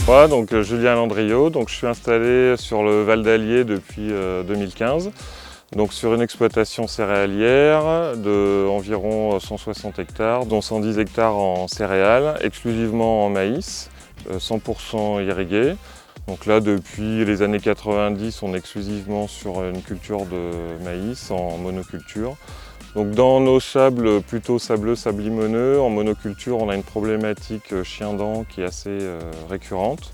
Moi, donc Julien Landriot, je suis installé sur le Val d'Allier depuis 2015, donc sur une exploitation céréalière d'environ 160 hectares, dont 110 hectares en céréales, exclusivement en maïs, 100% irrigué. Donc là, depuis les années 90, on est exclusivement sur une culture de maïs en monoculture. Donc dans nos sables plutôt sableux, sablimoneux, en monoculture, on a une problématique chien-dent qui est assez récurrente.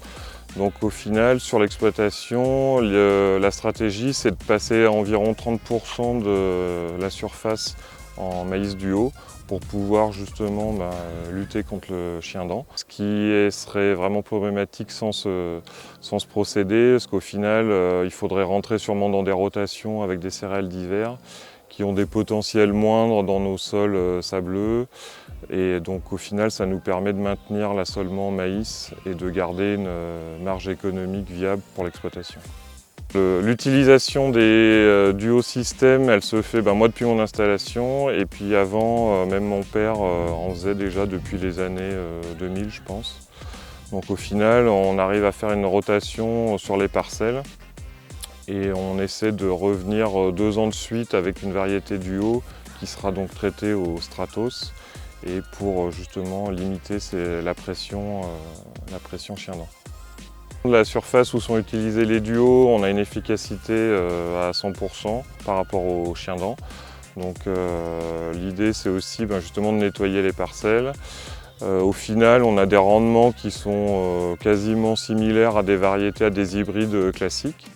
Donc au final, sur l'exploitation, la stratégie, c'est de passer à environ 30% de la surface en maïs duo pour pouvoir justement lutter contre le chien-dent. Ce qui serait vraiment problématique sans ce procédé, parce qu'au final, il faudrait rentrer sûrement dans des rotations avec des céréales d'hiver qui ont des potentiels moindres dans nos sols sableux. Et donc au final, ça nous permet de maintenir l'assolement maïs et de garder une marge économique viable pour l'exploitation. L'utilisation des duosystèmes, elle se fait moi depuis mon installation, et puis avant, même mon père en faisait déjà depuis les années 2000, je pense. Donc au final, on arrive à faire une rotation sur les parcelles. Et on essaie de revenir 2 ans de suite avec une variété duo qui sera donc traitée au Stratos, et pour justement limiter la pression chien-dent. La surface où sont utilisés les duos, on a une efficacité à 100% par rapport aux chien-dent. Donc l'idée, c'est aussi justement de nettoyer les parcelles. Au final, on a des rendements qui sont quasiment similaires à des variétés, à des hybrides classiques.